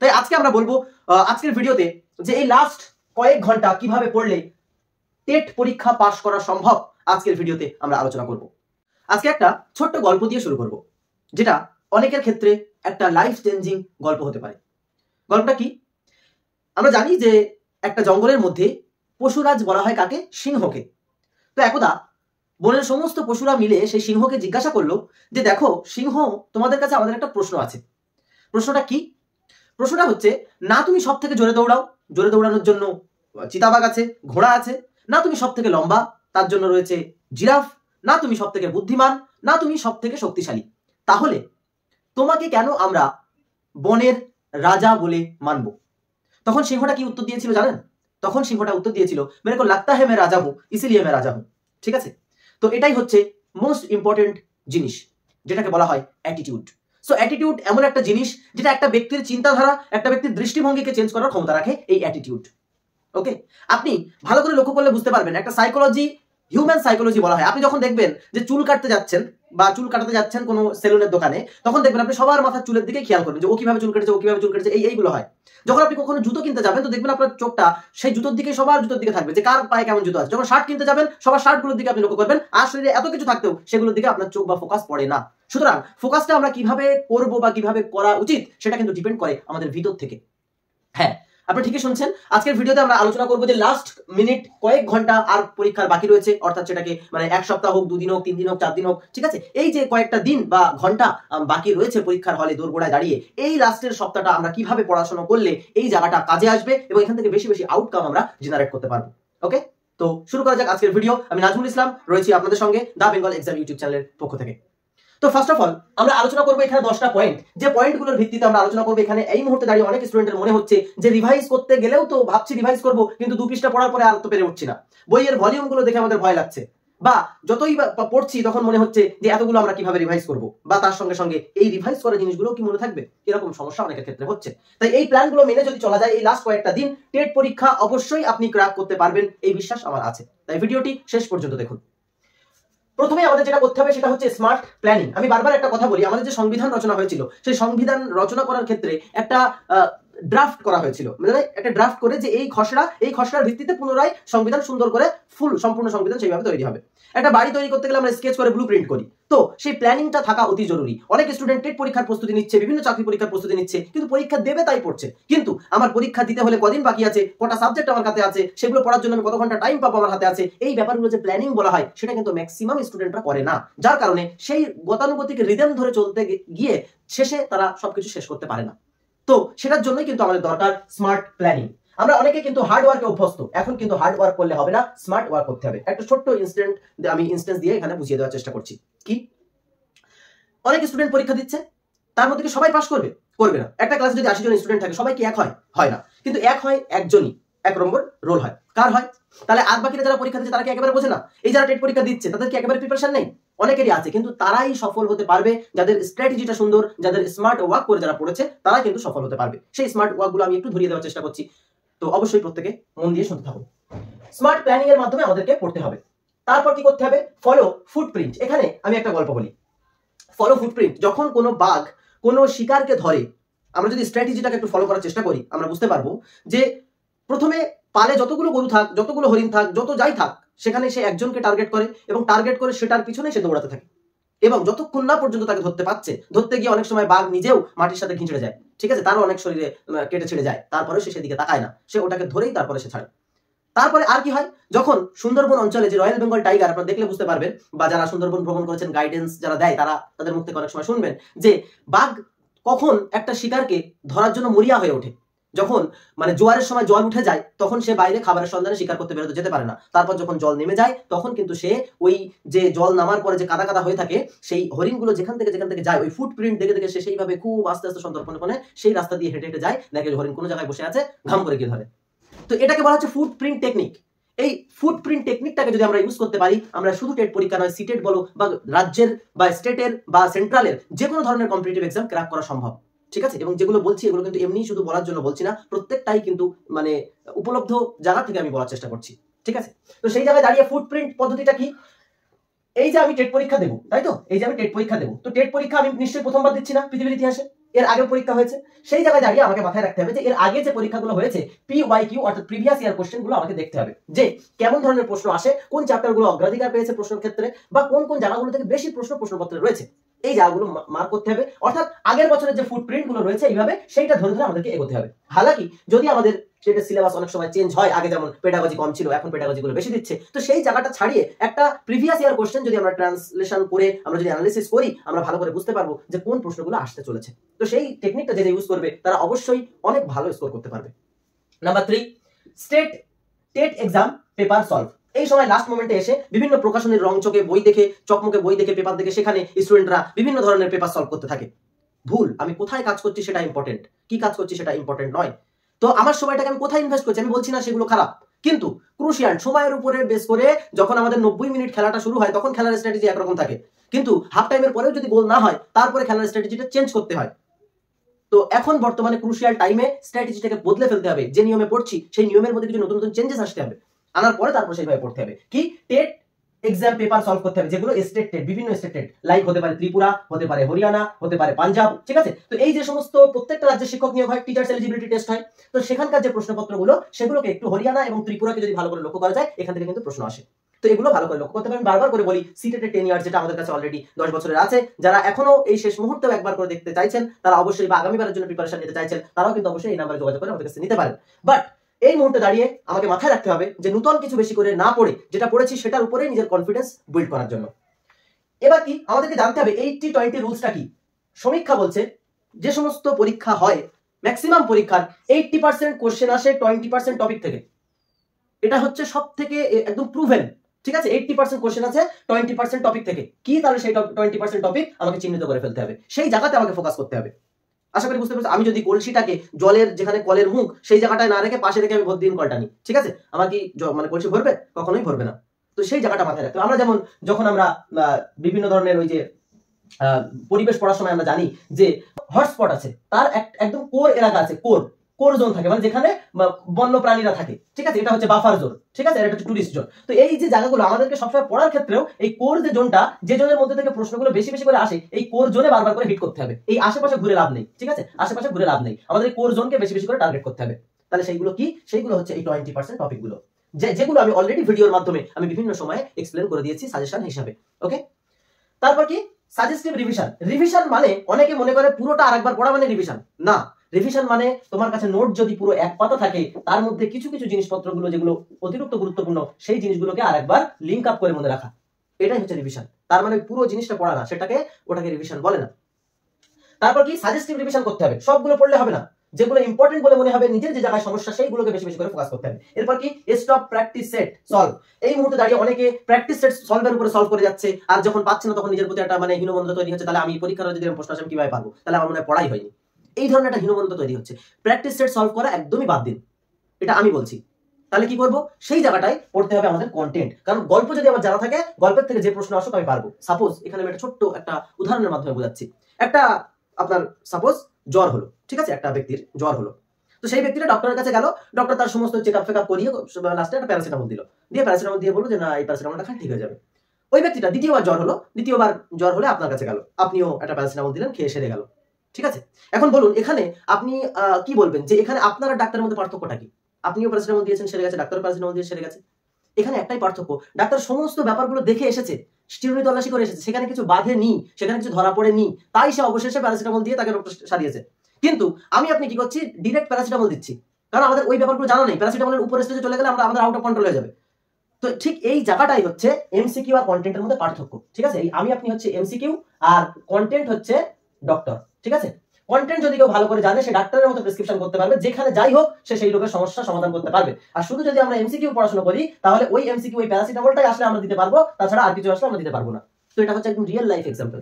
তাই আজকে আমরা বলবো আজকের ভিডিওতে যে এই লাস্ট কয়েক ঘন্টা কিভাবে পড়লে টেট পরীক্ষা পাস করা সম্ভব, আজকের ভিডিওতে আমরা আলোচনা করব। আজকে একটা ছোট্ট গল্প দিয়ে শুরু করব, যেটা অনেকের ক্ষেত্রে একটা লাইফ চেঞ্জিং গল্প হতে পারে। গল্পটা কি? আমরা জানি যে একটা জঙ্গলের মধ্যে পশুরাজ বলা হয় কাকে? সিংহকে। তো একদা বনের সমস্ত পশুরা মিলে সেই সিংহকে জিজ্ঞাসা করলো যে দেখো সিংহ, তোমাদের কাছে আমাদের একটা প্রশ্ন আছে। প্রশ্নটা কি? প্রশ্নটা হচ্ছে, না তুমি সব থেকে জোরে দৌড়াও, জোরে দৌড়ানোর জন্য চিতাবাঘ আছে, ঘোড়া আছে, না তুমি সব থেকে লম্বা, তার জন্য রয়েছে জিরাফ, না তুমি সব থেকে বুদ্ধিমান, না তুমি সব থেকে শক্তিশালী, তাহলে তোমাকে কেন আমরা বনের রাজা বলে মানব? তখন সিংহটা কি উত্তর দিয়েছিল জানেন? তখন সিংহটা উত্তর দিয়েছিল, মেরে কো লাগতা হে মে রাজা হুঁ ইসিলিয়ে মে রাজা হুঁ। ঠিক আছে, তো এটাই হচ্ছে মোস্ট ইম্পর্টেন্ট জিনিস, যেটাকে বলা হয় অ্যাটিটিউড। সো অ্যাটিটিউড এমন একটা জিনিস যেটা একটা ব্যক্তির চিন্তাধারা, একটা ব্যক্তির দৃষ্টিভঙ্গিকে চেঞ্জ করার ক্ষমতা রাখে, এই অ্যাটিটিউড। ওকে, আপনি ভালো করে লক্ষ্য করলে বুঝতে পারবেন, একটা সাইকোলজি, হিউম্যান সাইকোলজি বলা হয়। আপনি যখন দেখবেন যে চুল কাটতে যাচ্ছেন বা চুল কাটাতে যাচ্ছেন কোনো সেলুনের দোকানে, তখন দেখবেন আপনি সবার মাথার চুলের দিকে খেয়াল করবেন যে ও কিভাবে চুল কেটেছে, ও কিভাবে চুল কেটেছে, এইগুলো হয়। যখন আপনি কখনো জুতো কিনতে যাবেন, তো দেখবেন আপনার চোখটা সেই জুতোর দিকে, সবার জুতোর দিকে থাকবে যে কার পায়ে কেমন জুতো আছে। যখন শার্ট কিনতে যাবেন, সবার শার্টগুলোর দিকে আপনি লক্ষ্য করবেন, আর শরীরে এত কিছু থাকতেও সেগুলোর দিকে আপনার চোখ বা ফোকাস পড়ে না। সুতরাং ফোকাসটা আমরা কিভাবে করবো বা কিভাবে করা উচিত, সেটা কিন্তু ডিপেন্ড করে আমাদের ভিতর থেকে। হ্যাঁ, আপনি ঠিকই শুনছেন। আজকের ভিডিওতে আমরা আলোচনা করবো যে লাস্ট মিনিট কয়েক ঘন্টা আর পরীক্ষার বাকি রয়েছে, অর্থাৎ সেটাকে মানে এক সপ্তাহ হোক, 2 দিন হোক, 3 দিন হোক, 4 দিন হোক, ঠিক আছে, এই যে কয়েকটা দিন বা ঘন্টা বাকি রয়েছে পরীক্ষার হলে দোরগোড়ায় দাঁড়িয়ে, এই লাস্টের সপ্তাহটা আমরা কিভাবে পড়াশোনা করলে এই জায়গাটা কাজে আসবে এবং এখান থেকে বেশি বেশি আউটকাম আমরা জেনারেট করতে পারবো। ওকে, তো শুরু করা যাক আজকের ভিডিও। আমি নাজমুল ইসলাম রয়েছি আপনাদের সঙ্গে দা বেঙ্গল এক্সাম ইউটিউব চ্যানেলের পক্ষ থেকে। তো ফার্স্ট অফ অল আমরা আলোচনা করবো এখানে 10টা পয়েন্ট, যে পয়েন্টগুলোর ভিত্তিতে আমরা আলোচনা করবো। এখানে এই মুহূর্তে দাঁড়িয়ে অনেক স্টুডেন্টের মনে হচ্ছে যে রিভাইজ করতে গেলেও তো ভাবছি রিভাইজ করব, কিন্তু 2 পৃষ্ঠা পড়ার পরে আর তো পেরে উঠছি না, বইয়ের ভলিউম গুলো দেখে আমাদের ভয় লাগছে, বা যতই পড়ছি তখন মনে হচ্ছে যে এতগুলো আমরা কিভাবে রিভাইজ করব, বা তার সঙ্গে সঙ্গে এই রিভাইজ করা জিনিসগুলো কি মনে থাকবে, এরকম সমস্যা অনেকের ক্ষেত্রে হচ্ছে। তাই এই প্ল্যানগুলো মেনে যদি চলা যায়, এই লাস্ট কয়েকটা দিন টেট পরীক্ষা অবশ্যই আপনি ক্র্যাক করতে পারবেন, এই বিশ্বাস আমার আছে। তাই ভিডিওটি শেষ পর্যন্ত দেখুন। প্রথমে আমাদের যেটা করতে হবে সেটা হচ্ছে স্মার্ট প্ল্যানিং। আমি বারবার একটা কথা বলি, আমাদের যে সংবিধান রচনা হয়েছিল, সেই সংবিধান রচনা করার ক্ষেত্রে একটা ড্রাফট করা হয়েছিল, মানে একটা ড্রাফট করে যে এই খসড়ার ভিত্তিতে পুনরায় সংবিধান সুন্দর করে সম্পূর্ণ সংবিধান সেইভাবে তৈরি হবে। একটা বাড়ি তৈরি করতে গেলে আমরা স্কেচ করে ব্লু প্রিন্ট করি, তো সেই প্ল্যানিংটা থাকা অতি জরুরি। অনেক স্টুডেন্ট টেট পরীক্ষার প্রস্তুতি নিচ্ছে, বিভিন্ন চাকরি পরীক্ষার প্রস্তুতি নিচ্ছে, কিন্তু পরীক্ষা দেবে তাই পড়ছে। কিন্তু আমার পরীক্ষা দিতে হলে কদিন বাকি আছে, কটা সাবজেক্ট আমার কাছে আছে, সেগুলো পড়ার জন্য আমি কত ঘন্টা টাইম পাবো আমার হাতে আছে, এই ব্যাপারগুলো যে প্ল্যানিং বলা হয়, সেটা কিন্তু ম্যাক্সিমাম স্টুডেন্টরা করে না। যার কারণে সেই গতানুগতিক রিদম ধরে চলতে গিয়ে শেষে তারা সবকিছু শেষ করতে পারে না। তো সেটার জন্যই কিন্তু আমাদের দরকার স্মার্ট প্ল্যানিং। আমরা অনেকে কিন্তু হার্ড ওয়ার্কে অভ্যস্ত, এখন কিন্তু হার্ড ওয়ার্ক করলে হবে না, স্মার্ট ওয়ার্ক করতে হবে। একটা ছোট্ট ইনস্ট্যান্স দিয়ে এখানে বুঝিয়ে দেওয়ার চেষ্টা করছি। কি, অনেক স্টুডেন্ট পরীক্ষা দিচ্ছে, তার মধ্যে কি সবাই পাস করবে? করবে না। একটা ক্লাসে যদি 80 জন স্টুডেন্ট থাকে, সবাই কি এক হয়? হয় না। কিন্তু এক হয় একজনই, 1 নম্বর রোল হয়। কার হয়? তাহলে আর বাকিরা যারা পরীক্ষা দিচ্ছে তারা কি একেবারে বোঝে না? এই যারা টেট পরীক্ষা দিচ্ছে তাদের কি একেবারে প্রিপারেশন নেই? অনেকেরই আছে, কিন্তু তারাই সফল হতে পারবে যাদের স্ট্র্যাটেজিটা সুন্দর, যাদের স্মার্ট ওয়ার্ক করে যারা পড়েছে, তারা কিন্তু সফল হতে পারবে। সেই স্মার্ট ওয়ার্কগুলো আমি একটু ধরিয়ে দেওয়ার চেষ্টা করছি, তো অবশ্যই প্রত্যেকে মন দিয়ে শুনতে থাকুন। স্মার্ট প্ল্যানিং এর মাধ্যমে আমাদেরকে পড়তে হবে। তারপর কি করতে হবে? Follow footprint. এখানে আমি একটা গল্প বলি। ফলো ফুটপ্রিন্ট, যখন কোনো বাঘ কোনো শিকারকে ধরে, আমরা যদি স্ট্র্যাটেজিটাকে একটু ফলো করার চেষ্টা করি, আমরা বুঝতে পারবো যে প্রথমে পালে যতগুলো গরু থাক, যতগুলো হরিণ থাক, যত যাই থাক, সেখানে সে একজনকে টার্গেট করে এবং টার্গেট করে সেটার পিছনে সে দৌড়াতে থাকে, এবং যতক্ষণ না পর্যন্ত তাকে ধরতে পারছে, ধরতে গিয়ে অনেক সময় বাঘ নিজেও মাটির সাথে ঘিঁচড়ে যায়, ঠিক আছে, তারও অনেক শরীরে কেটে ছেড়ে যায়, তারপরে সে সেদিকে তাকায় না, সে ওটাকে ধরেই তারপরে সে ছাড়ে। তারপরে আর কি হয়? যখন সুন্দরবন অঞ্চলে যে রয়্যাল বেঙ্গল টাইগার, আপনারা দেখলে বুঝতে পারবেন, বা যারা সুন্দরবন ভ্রমণ করেছেন, গাইডেন্স যারা দেয়, তারা তাদের মুখ থেকে অনেক সময় শুনবেন যে বাঘ কখন একটা শিকারকে ধরার জন্য মরিয়া হয়ে ওঠে। যখন মানে জোয়ারের সময় জল উঠে যায়, তখন সে বাইরে খাবারের সন্ধানে শিকার করতে বেরোতে যেতে পারে না। তারপর যখন জল নেমে যায়, তখন কিন্তু সে ওই যে জল নামার পরে যে কাদা কাদা হয়ে থাকে, সেই হরিণগুলো যেখান থেকে যায়, ওই ফুটপ্রিন্ট দেখে দেখে সে সেইভাবে খুব আস্তে আস্তে সন্তর্পণে সেই রাস্তা দিয়ে হেঁটে হেঁটে যায়, দেখে হরিণ কোনো জায়গায় বসে আছে, ঘাম করে গিয়ে ধরে। তো এটাকে বলা হচ্ছে ফুটপ্রিন্ট টেকনিক। এই ফুটপ্রিন্ট টেকনিকটাকে যদি আমরা ইউজ করতে পারি, আমরা শুধু টেট পরীক্ষা নয়, সিটেট বলো বা রাজ্যের বা স্টেটের বা সেন্ট্রালের যে কোনো ধরনের কম্পিটিটিভ এক্সাম ক্র্যাক করা সম্ভব। ঠিক আছে, এবং যেগুলো বলছি এগুলো কিন্তু এমনি শুধু বলার জন্য বলছি না, প্রত্যেকটাই কিন্তু মানে উপলব্ধ জায়গা থেকে আমি বলার চেষ্টা করছি। ঠিক আছে, তো সেই জায়গায় দাঁড়িয়ে ফুটপ্রিন্ট পদ্ধতিটা কি? এই যে আমি টেট পরীক্ষা দেবো, তাই তো, এই যে আমি টেট পরীক্ষা দেবো, তো টেট পরীক্ষা আমি নিশ্চয়ই প্রথমবার দিচ্ছি না পৃথিবীর ইতিহাসে, এর আগে পরীক্ষা হয়েছে, সেই জায়গায় দাঁড়িয়ে আমাকে মাথায় রাখতে হবে যে এর আগে যে পরীক্ষাগুলো হয়েছে PYQ অর্থাৎ প্রিভিয়াস ইয়ার কোশ্চেনগুলো আমাকে দেখতে হবে যে কেমন ধরনের প্রশ্ন আসে, কোন চ্যাপ্টারগুলো অগ্রাধিকার পেয়েছে প্রশ্নের ক্ষেত্রে, বা কোন কোন জায়গাগুলো থেকে বেশি প্রশ্নপত্রে রয়েছে, এই জায়গাগুলো মার্ক করতে হবে। অর্থাৎ আগের বছরের যে ফুটপ্রিন্ট গুলো রয়েছে এইভাবে সেইটা ধরে ধরে আমাদেরকে এগোতে হবে। হালাকি যদি আমাদের সেটা সিলেবাস অনেক সময় চেঞ্জ হয়, আগে যেমন পেডাগজি কম ছিল এখন পেডাগজি গুলো বেশি দিচ্ছে, তো সেই জায়গাটা ছাড়িয়ে একটা প্রিভিয়াস ইয়ার কোশ্চেন যদি আমরা ট্রান্সলেশন করে আমরা যদি অ্যানালিসিস করি, আমরা ভালো করে বুঝতে পারবো যে কোন প্রশ্নগুলো আসতে চলেছে। তো সেই টেকনিকটা যে ইউজ করবে তারা অবশ্যই অনেক ভালো স্কোর করতে পারবে। Number 3, TET exam paper solve. এই সময় লাস্ট মোমেন্টে এসে বিভিন্ন প্রকাশনের রং চোখে বই দেখে, চকমকে বই দেখে, পেপার দেখে সেখানে স্টুডেন্টরা বিভিন্ন ধরনের পেপার সলভ করতে থাকে। ভুল। আমি কোথায় কাজ করছি সেটা ইম্পর্টেন্ট, কি কাজ করছি সেটা ইম্পর্টেন্ট নয়। তো আমার সময়টাকে আমি কোথায় ইনভেস্ট করছি, আমি বলছি না সেগুলো খারাপ, কিন্তু ক্রুশিয়াল সময়ের উপরে বেস করে যখন আমাদের 90 মিনিট খেলাটা শুরু হয় তখন খেলার স্ট্র্যাটেজি একরকম থাকে, কিন্তু হাফ টাইমের পরেও যদি গোল না হয় তারপরে খেলার স্ট্র্যাটেজিটা চেঞ্জ করতে হয়। তো এখন বর্তমানে ক্রুশিয়াল টাইমে স্ট্র্যাটেজিটাকে বদলে ফেলতে হবে। যে নিয়মে পড়ছি সেই নিয়মের মধ্যে কিছু নতুন নতুন চেঞ্জেস আসতে হবে, আনার পরে তারপর সেইভাবে পড়তে হবে। কি টেট এক্সাম পেপার সলভ করতে হবে, যেগুলো স্টেট টেট, বিভিন্ন স্টেট টেট, লাইক হতে পারে ত্রিপুরা, হতে পারে হরিয়ানা, হতে পারে পাঞ্জাব, ঠিক আছে। তো এই যে সমস্ত প্রত্যেকটা রাজ্যের শিক্ষক নিয়োগ হয়, টিচার্স এলিজিবিলিটি টেস্ট হয়, তো সেখানকার যে প্রশ্নপত্রগুলো সেগুলোকে একটু হরিয়ানা এবং ত্রিপুরাকে যদি ভালো করে লক্ষ্য করা যায় এখান থেকে কিন্তু প্রশ্ন আসে। তো এগুলো ভালো করে লক্ষ্য করতে পারেন। বারবার করে বলি সিটেটের 10 ইয়ার্স যেটা আমাদের কাছে অলরেডি 10 বছরের আছে, যারা এখনো এই শেষ মুহূর্তেও একবার করে দেখতে চাইছেন তারা অবশ্যই, বা আগামীবারের জন্য প্রিপারেশন নিতে চাইছেন তারাও কিন্তু অবশ্যই এই নাম্বারে যোগাযোগ করে আমাদের কাছে নিতে পারেন। বাট এই মুহূর্তে দাঁড়িয়ে আমাকে মাথায় রাখতে হবে যে নতুন কিছু বেশি করে না পড়ে যেটা পড়েছি সেটার উপরে নিজের কনফিডেন্স বিল্ড করার জন্য। এবার কি আমাদেরকে জানতে হবে 80-20 রুলসটা কি। সমীক্ষা বলছে যে সমস্ত পরীক্ষা হয় ম্যাক্সিমাম পরীক্ষার 80% কোশ্চেন আসে 20% টপিক থেকে। এটা হচ্ছে সব থেকে একদম প্রুভেন, ঠিক আছে। 80% কোশ্চেন আছে 20% টপিক থেকে। কি তাহলে সেই 20% টপিক আমাকে চিহ্নিত করে ফেলতে হবে, সেই জায়গাতে আমাকে ফোকাস করতে হবে। আশা করি বুঝতে পারছি। আমি যদি কলসিটাকে জলের যেখানে কলের মুখ সেই জায়গাটায় না রেখে পাশে রেখে আমি ভর্তি দিন কলটা নিই, ঠিক আছে, আমার কি মানে কলসি ভরবে? কখনোই ভরবে না। তো সেই জায়গাটা মাথায় রাখতে হবে। আমরা যেমন যখন আমরা বিভিন্ন ধরনের ওই যে পরিবেশ পড়ার সময় আমরা জানি যে হটস্পট আছে, তার একদম কোর এলাকা আছে, কোর জোন থাকে, মানে যেখানে বন্য প্রাণীরা থাকে, ঠিক আছে, এটা হচ্ছে বাফার জোন, ঠিক আছে, এটা হচ্ছে টুরিস্ট জোন। তো এই যে জায়গাগুলো আমাদেরকে সবসময় পড়ার ক্ষেত্রেও এই কোর যে জোনটা, যে জোনের মধ্যে থেকে প্রশ্নগুলো বেশি বেশি করে আসে, এই কোর জোনে বারবার করে হিট করতে হবে। এই আশেপাশে ঘুরে লাভ নেই, ঠিক আছে, আশেপাশে ঘুরে লাভ নেই, আমাদের এই কোর জোনকে বেশি বেশি করে টার্গেট করতে হবে। তাহলে সেইগুলো কি? সেইগুলো হচ্ছে এই 20% টপিকগুলো, যেগুলো আমি অলরেডি ভিডিওর মাধ্যমে আমি বিভিন্ন সময়ে এক্সপ্লেন করে দিয়েছি সাজেশন হিসাবে। ওকে, তারপর কি সাজেস্টিভ রিভিশন। রিভিশন মানে অনেকে মনে করে পুরোটা আরেকবার পড়া মানে রিভিশন, না। রিভিশন মানে তোমার কাছে নোট যদি পুরো এক পাতা থাকে তার মধ্যে কিছু কিছু জিনিসপত্রগুলো যেগুলো অতিরিক্ত গুরুত্বপূর্ণ সেই জিনিসগুলোকে আরেকবার লিংক আপ করে মনে রাখা, এটাই হচ্ছে রিভিশন। তার মানে পুরো জিনিসটা পড়া না, ওটাকে রিভিশন বলে না। তারপর কি সাজেস্টিভ রিভিশন করতে হবে, সবগুলো পড়লে হবে না, যেগুলো ইম্পর্টেন্ট বলে মনে হবে, নিজের যে জায়গায় সমস্যা সেইগুলোকে বেশি বেশি করে ফোকাস করতে হবে। এরপর কি স্টপ, প্র্যাকটিস, সেট, সলভ। এই মুহূর্তে দাঁড়িয়ে অনেকে প্র্যাকটিস সেট সলভের উপরে সলভ করে যাচ্ছে, আর যখন পাচ্ছে না তখন নিজের প্রতি একটা মানে হীনমন্যতা তৈরি হচ্ছে, তাহলে আমি পরীক্ষার যদি প্রশ্ন আসে কিভাবে পারবো, তাহলে আমার মনে হয় পড়াই হয়নি। এই ধরনের একটা হীনমন্যতা তৈরি হচ্ছে। প্র্যাকটিস সেট সলভ করা একদমই বাদ দিন, এটা আমি বলছি। তাহলে কি করবো? সেই জায়গাটায় পড়তে হবে আমাদের কন্টেন্ট, কারণ গল্প যদি আমার জানা থাকে গল্পের থেকে যে প্রশ্ন আসুক আমি পারবো। সাপোজ এখানে আমি একটা ছোট্ট একটা উদাহরণের মাধ্যমে বোঝাচ্ছি। একটা আপনার সাপোজ জ্বর হলো, ঠিক আছে, একটা ব্যক্তির জ্বর হলো, তো সেই ব্যক্তিটা ডক্টরের কাছে গেল, ডক্টর তার সমস্ত চেকআপ ফেকআপ করিয়ে লাস্টে একটা প্যারাসিটামল দিল, দিয়ে প্যারাসিটামল দিয়ে বললো যে না এই প্যারাসিটামলটা খান ঠিক হয়ে যাবে। ওই ব্যক্তিটা দ্বিতীয়বার জ্বর হলে আপনার কাছে গেল, আপনিও একটা প্যারাসিটামল দিলেন, খেয়ে সেরে গেল, ঠিক আছে। এখন বলুন এখানে আপনি কি বলবেন যে এখানে আপনার আর ডাক্তারের মধ্যে পার্থক্যটা কি? আপনিও প্যারাসিটামল দিয়েছেন সেরে গেছে, ডাক্তার প্যারাসিটামল দিয়ে সেরে গেছে। এখানে একটাই পার্থক্য, ডাক্তার সমস্ত ব্যাপারগুলো দেখে এসেছে, স্টিরনি তল্লাশি করে এসেছে, সেখানে কিছু বাধেনি, সেখানে কিছু ধরা পড়েনি, তাই সে অবশেষে প্যারাসিটামল দিয়ে তাকে রোগটা সারিয়েছে। কিন্তু আপনি কি করছি? ডিরেক্ট প্যারাসিটামল দিচ্ছি, কারণ আমাদের ওই ব্যাপারগুলো জানা নেই। প্যারাসিটামলের উপর স্টেজে চলে গেলে আমাদের আউট অফ কন্ট্রোল হয়ে যাবে। তো ঠিক এই জায়গাটাই হচ্ছে এমসিকিউ আর কন্টেন্টের মধ্যে পার্থক্য, ঠিক আছে। আপনি হচ্ছে এমসিকিউ আর কন্টেন্ট হচ্ছে ডক্টর, ঠিক আছে। কন্টেন্ট যদি কেউ ভালো করে জানে সে ডাক্তারের মতো প্রেসক্রিপশন করতে পারবে, যেখানে যাই হোক সে সেই রোগের সমস্যা সমাধান করতে পারবে। আর শুধু যদি আমরা এমসিকিউ পড়াশোনা করি তাহলে ওই এমসিকিউ ওই প্যারাসিটামলটাই আসলে আমরা দিতে পারবো, তাছাড়া আর কিছু আসলে আমরা দিতে পারবো না। তো এটা হচ্ছে একদম রিয়েল লাইফ এক্সাম্পল।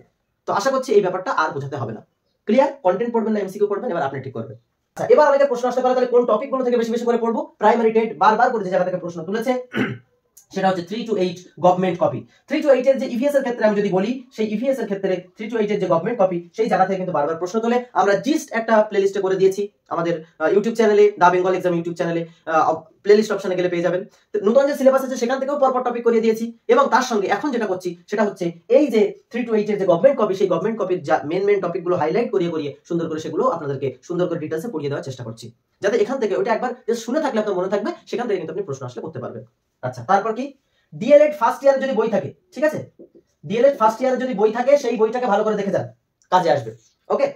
তো আশা করছি এই ব্যাপারটা আর বোঝাতে হবে না। ক্লিয়ার? কন্টেন্ট পড়বেন না এমসিকিউ পড়বেন, এবার আপনি ঠিক করবেন। আচ্ছা, এবার অনেকে প্রশ্ন আসতে পারে তাহলে কোন টপিকগুলো থেকে বেশি বেশি করে পড়বো? প্রাইমারি টেট বারবার করে যে জায়গা থেকে প্রশ্ন তুলেছে সেটা হচ্ছে 3 to 8 গভর্নমেন্ট কপি। 3 to 8 এর যে ইভিএস এর ক্ষেত্রে আমি যদি বলি, সেই ইভিএস এর ক্ষেত্রে 3 to 8 এর যে গভর্নমেন্ট কপি, সেই জায়গা থেকে কিন্তু বারবার প্রশ্ন তোলে। আমরা জিস্ট একটা প্লেলিস্টে করে দিয়েছি আমাদের ইউটিউব চ্যানেলে, দা বেঙ্গল এক্সাম ইউটিউব চ্যানেলে প্লেলিস্ট অপশনে গেলে পেয়ে যাবেন। নতুন যে সিলেবাস আছে সেখান থেকেও পরপর টপিক করিয়ে দিয়েছি, এবং তার সঙ্গে এখন যেটা করছি সেটা হচ্ছে এই যে 3 to 8 এর যে গভর্নমেন্ট কপি, সেই গভর্নমেন্ট কপির যা মেন টপিকগুলো হাইলাইট করিয়ে সুন্দর করে সেগুলো আপনাদেরকে সুন্দর করে ডিটেইলসে পড়িয়ে দেওয়ার চেষ্টা করছি, যাতে এখান থেকে ওটা একবার শুনে থাকলে আপনার মনে থাকবে, সেখান থেকে কিন্তু আপনি প্রশ্ন আসলে করতে পারবেন। আচ্ছা, তারপর কি, ডিএলএড ফার্স্ট ইয়ারে যদি বই থাকে, ঠিক আছে, ডিএলএড ফার্স্ট ইয়ারে যদি বই থাকে সেই বইটাকে ভালো করে দেখে যান, কাজে আসবে। Okay,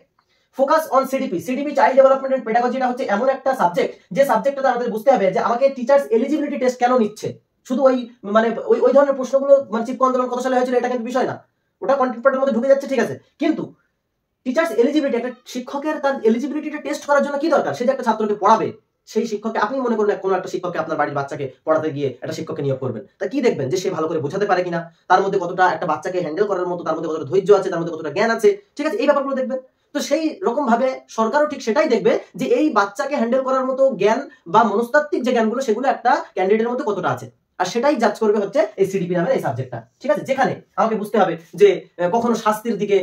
focus on CDP. CDP child development and পেডাগজিটা হচ্ছে এমন একটা সাবজেক্ট, যে সাবজেক্টটা আমাদের বুঝতে হবে যে আমাকে টিচার্স এলিজিবিলিটি টেস্ট কেন নিচ্ছে। শুধু ওই মানে ওই ধরনের প্রশ্নগুলো, মানে চিপকো আন্দোলন কত সালে হয়েছিল এটা কিন্তু বিষয় না, ওটা কন্টেন্ট পার্টের মধ্যে ঢুকে যাচ্ছে, ঠিক আছে, কিন্তু টিচার্স এলিজিবিলিটি, একটা শিক্ষকের তার এলিজিবিলিটিটা টেস্ট করার জন্য কি দরকার, সে যে একটা ছাত্রকে পড়াবে, সেই শিক্ষককে আপনি মনে করুন কোনো একটা শিক্ষককে আপনার বাড়ির বাচ্চাকে পড়াতে গিয়ে একটা শিক্ষককে নিয়োগ করবেন, তা কি দেখবেন যে সে ভালো করে বোঝাতে পারে কিনা, তার মধ্যে কতটা একটা বাচ্চাকে হ্যান্ডেল করার মতো, তার মধ্যে কতটা ধৈর্য আছে, তার মধ্যে কতটা জ্ঞান আছে, ঠিক আছে, এই ব্যাপারগুলো দেখবেন। তো সেই রকম ভাবে সরকারও ঠিক সেটাই দেখবে যে এই বাচ্চাকে হ্যান্ডেল করার মতো জ্ঞান বা মনস্তাত্ত্বিক যে জ্ঞানগুলো সেগুলো একটা ক্যান্ডিডেটের মধ্যে কতটা আছে, আর সেটাই জাজ করবে হচ্ছে এই সিডিপি নামের এই সাবজেক্টটা, ঠিক আছে, যেখানে আমাকে বুঝতে হবে যে কখনো শাস্তির দিকে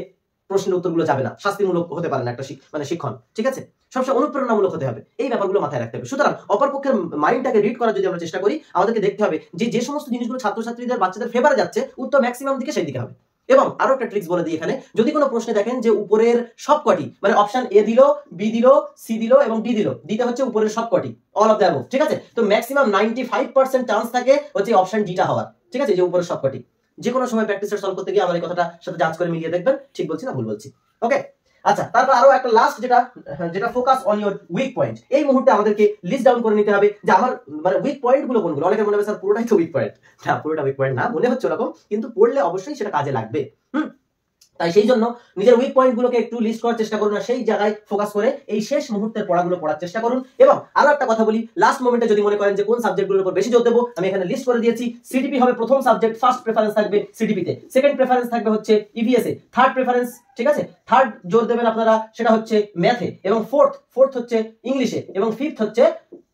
প্রশ্নের উত্তরগুলো যাবে না, শাস্তিমূলক হতে পারে না একটা শিক্ষণ, ঠিক আছে, সবসময় অনুপ্রেরণামূলক হতে হবে, এই ব্যাপারগুলো মাথায় রাখতে হবে। সুতরাং অপরপক্ষের মাইন্ডটাকে রিড করার যদি আমরা চেষ্টা করি, আমাদেরকে দেখতে হবে যে সমস্ত জিনিসগুলো ছাত্রছাত্রীদের বাচ্চাদের ফেভারে যাচ্ছে, উত্তর ম্যাক্সিমাম দিকে সেই দিকে হবে। এবং আরো একটা ট্রিক্স বলে দিই এখানে, যদি কোনো প্রশ্নে দেখেন যে উপরের সবকটি, মানে অপশন এ দিল, বি দিল, সি দিল এবং ডি দিল, দিতে হচ্ছে উপরের সবকটি, অল অফ দ্য অ্যাবভ, ঠিক আছে, তো ম্যাক্সিমাম 95% চান্স থাকে হচ্ছে অপশন ডিটা হওয়ার, ঠিক আছে, যে উপরের সবকটি। যে কোনো সময় প্র্যাকটিসের সলভ করতে গিয়ে আমার এই কথাটা সাথে যাচ করে মিলিয়ে দেখবেন ঠিক বলছি না ভুল বলছি। ওকে, আচ্ছা, তারপর আরো একটা লাস্ট যেটা focus on your weak point. এই মুহূর্তে আমাদেরকে লিস্ট ডাউন করে নিতে হবে যে আমার মানে উইক পয়েন্ট গুলো কোনগুলো। অনেকের মনে হবে স্যার পুরোটাই তো উইক পয়েন্ট, না পুরোটা উইক পয়েন্ট না, মনে হচ্ছে ওরকম, কিন্তু পড়লে অবশ্যই সেটা কাজে লাগবে। তাই সেই জন্য নিজের উইক পয়েন্ট গুলোকে একটু লিস্ট করার চেষ্টা করুন, আর সেই জায়গায় ফোকাস করে এই শেষ মুহূর্তের পড়াগুলো পড়ার চেষ্টা করুন। এবং আরো একটা কথা বলি, লাস্ট মোমেন্টে যদি মনে করেন যে কোন সাবজেক্টগুলোর উপর বেশি জোর দেবো, আমি এখানে লিস্ট করে দিয়েছি। সিডিপি হবে প্রথম সাবজেক্ট, ফার্স্ট প্রেফারেন্স থাকবে সিডিপিতে, সেকেন্ড প্রেফারেন্স থাকবে হচ্ছে ইভিএস এ, থার্ড প্রেফারেন্স, ঠিক আছে, থার্ড জোর দেবেন আপনারা সেটা হচ্ছে ম্যাথে, এবং ফোর্থ হচ্ছে ইংলিশে, এবং ফিফথ হচ্ছে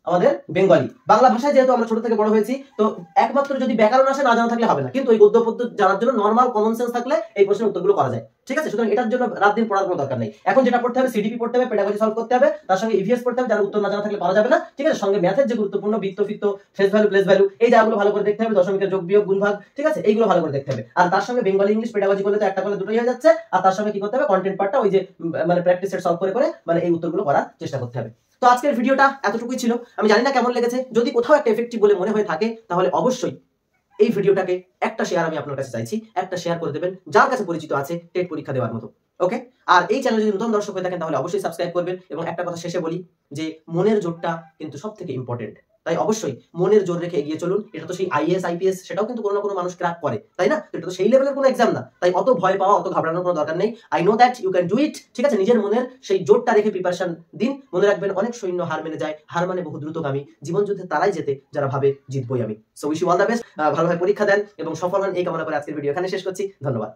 আমাদের বেঙ্গলি। বাংলা ভাষায় যেহেতু আমরা ছোট থেকে বড় হয়েছি, তো একমাত্র যদি ব্যাকরণ আসে না জানা থাকলে হবে না, কিন্তু ওই গদ্য পদ্য জানার জন্য নর্মাল কমন সেন্স থাকলে এই প্রশ্নের উত্তরগুলো করা যায়, ঠিক আছে। সুতরাং এটার জন্য রাত দিন পড়ার কোনো দরকার নেই। এখন যেটা পড়তে হবে, সিডিপি পড়তে হবে, পেডাগজি সলভ করতে হবে, তার সঙ্গে ইভিএস পড়তে হবে, যার উত্তর না জানা থাকলে পারা যাবে না, ঠিক আছে, সঙ্গে ম্যাথের যে গুরুত্বপূর্ণ বৃত্ত ফিত্ত ফেস ভ্যালু প্লেস ভ্যালু এই জায়গাগুলো ভালো করে দেখতে হবে, দশমিকের যোগ বিয়োগ গুণ ভাগ, ঠিক আছে, এইগুলো ভালো করে দেখতে হবে। আর তার সঙ্গে বেঙ্গলি ইংলিশ পেডাগজি করলে তো একটা করলে দুটোই হয়ে যাচ্ছে, আর তার সঙ্গে কি করতে হবে, কন্টেন্ট পার্টটা ওই যে মানে প্র্যাকটিস সেট সলভ করে মানে এই উত্তরগুলো করার চেষ্টা করতে হবে। তো আজকের ভিডিওটা এতটুকুই ছিল, আমি জানি না কেমন লেগেছে, যদি কোথাও একটা এফেক্টিভ বলে মনে হয়ে থাকে তাহলে অবশ্যই এই ভিডিওটাকে একটা শেয়ার আমি আপনার কাছে চাইছি, একটা শেয়ার করে দেবেন যার কাছে পরিচিত আছে টেট পরীক্ষা দেওয়ার মতো। ওকে, আর এই চ্যানেলে যদি নতুন দর্শক হয়ে থাকেন তাহলে অবশ্যই সাবস্ক্রাইব করবেন। এবং একটা কথা শেষে বলি যে মনের জোরটা কিন্তু সবথেকে ইম্পর্টেন্ট, তাই অবশ্যই মনের জোর রেখে এগিয়ে চলুন। এটা তো সেই আইএএস আইপিএস সেটাও কিন্তু কোনো না কোনো মানুষ ক্র্যাক করে, তাই না? এটা তো সেই লেভেলের কোনো এক্সাম না, তাই অত ভয় পাওয়া অত ঘাবড়ানোর কোনো দরকার নেই। I know that you can do it, ঠিক আছে, নিজের মনের সেই জোরটা রেখে প্রিপারেশন দিন। মনে রাখবেন অনেক সৈন্য হার মেনে যায়, হার মানে বহু দ্রুতগামী, জীবন যুদ্ধে তারাই জেতে যারা ভাবে জিতবই আমি। So wish you all the best, ভালোভাবে পরীক্ষা দেন এবং সফল হন এই কামনা করে আজকের ভিডিও এখানে শেষ করছি। ধন্যবাদ।